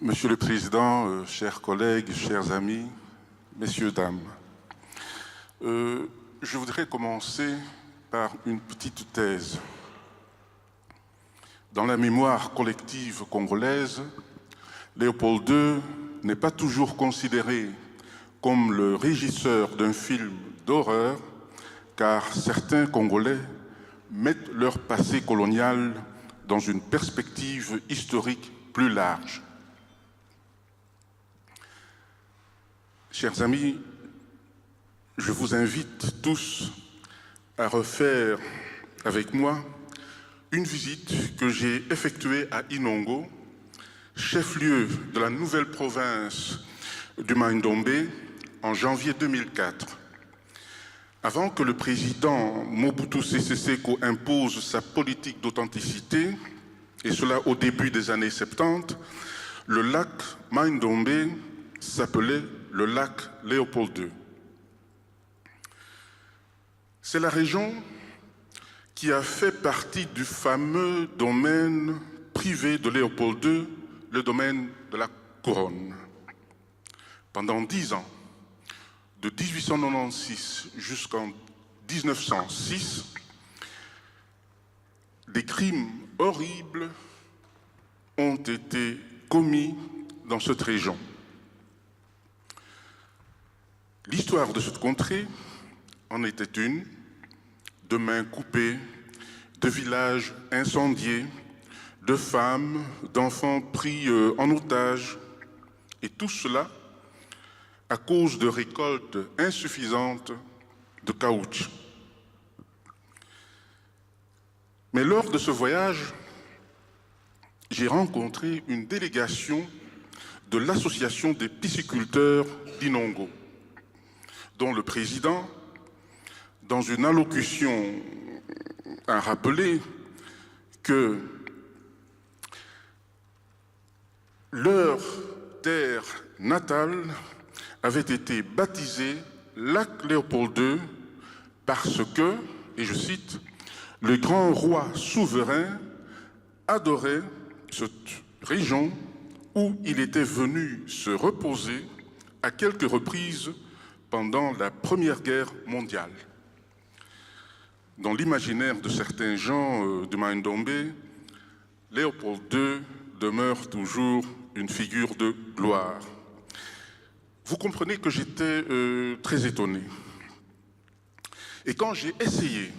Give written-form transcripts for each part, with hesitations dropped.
Monsieur le Président, chers collègues, chers amis, messieurs, dames, je voudrais commencer par une petite thèse. Dans la mémoire collective congolaise, Léopold II n'est pas toujours considéré comme le régisseur d'un film d'horreur, car certains Congolais mettent leur passé colonial dans une perspective historique plus large. Chers amis, je vous invite tous à refaire avec moi une visite que j'ai effectuée à Inongo, chef-lieu de la nouvelle province du Mai-Ndombe, en janvier 2004. Avant que le président Mobutu Sese Seko impose sa politique d'authenticité, et cela au début des années 70, le lac Mai-Ndombe s'appelait le lac Léopold II. C'est la région qui a fait partie du fameux domaine privé de Léopold II, le domaine de la Couronne. Pendant 10 ans, de 1896 jusqu'en 1906, des crimes horribles ont été commis dans cette région. L'histoire de cette contrée en était une, de mains coupées, de villages incendiés, de femmes, d'enfants pris en otage, et tout cela à cause de récoltes insuffisantes de caoutchouc. Mais lors de ce voyage, j'ai rencontré une délégation de l'association des pisciculteurs d'Inongo, dont le président, dans une allocution, a rappelé que leur terre natale avait été baptisée lac Léopold II parce que, et je cite, le grand roi souverain adorait cette région où il était venu se reposer à quelques reprises pendant la Première Guerre mondiale. Dans l'imaginaire de certains gens de Mai-Ndombe, Léopold II demeure toujours une figure de gloire. Vous comprenez que j'étais très étonné. Et quand j'ai essayé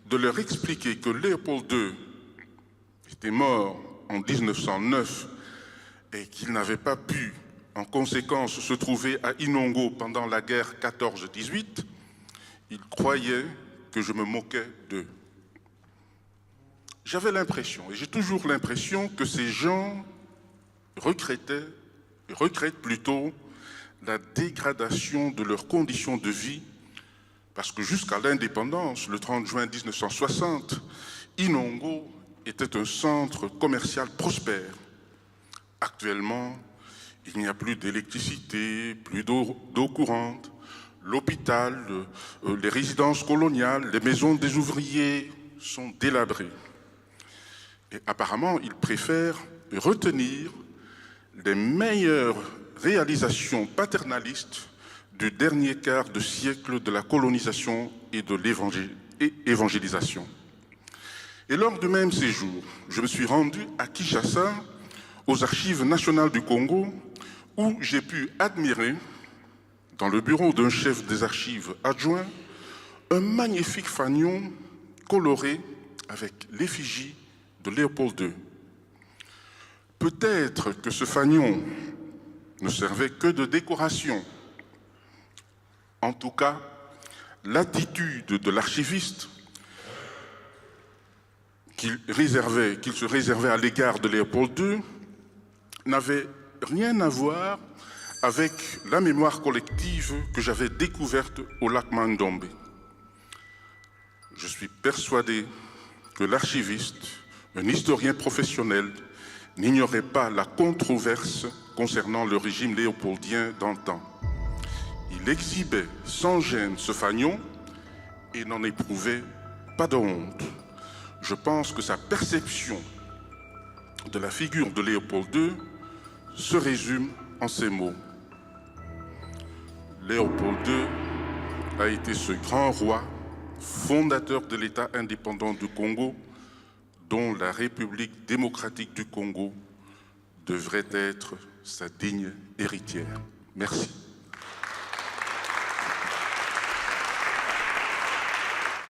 de leur expliquer que Léopold II était mort en 1909 et qu'il n'avait pas pu, en conséquence, se trouver à Inongo pendant la guerre 14-18, ils croyaient que je me moquais d'eux. J'avais l'impression, et j'ai toujours l'impression, que ces gens regrettent plutôt la dégradation de leurs conditions de vie, parce que jusqu'à l'indépendance, le 30 juin 1960, Inongo était un centre commercial prospère. Actuellement, il n'y a plus d'électricité, plus d'eau courante, l'hôpital, les résidences coloniales, les maisons des ouvriers sont délabrées. Et apparemment, ils préfèrent retenir les meilleures réalisations paternalistes du dernier quart de siècle de la colonisation et de l'évangélisation. Et lors du même séjour, je me suis rendu à Kinshasa, aux Archives nationales du Congo, où j'ai pu admirer, dans le bureau d'un chef des archives adjoint, un magnifique fanion coloré avec l'effigie de Léopold II. Peut-être que ce fanion ne servait que de décoration. En tout cas, l'attitude de l'archiviste qu'il se réservait à l'égard de Léopold II n'avait rien à voir avec la mémoire collective que j'avais découverte au lac Mai-Ndombe. Je suis persuadé que l'archiviste, un historien professionnel, n'ignorait pas la controverse concernant le régime léopoldien d'antan. Il exhibait sans gêne ce fanion et n'en éprouvait pas de honte. Je pense que sa perception de la figure de Léopold II se résume en ces mots. Léopold II a été ce grand roi, fondateur de l'État indépendant du Congo, dont la République démocratique du Congo devrait être sa digne héritière. Merci.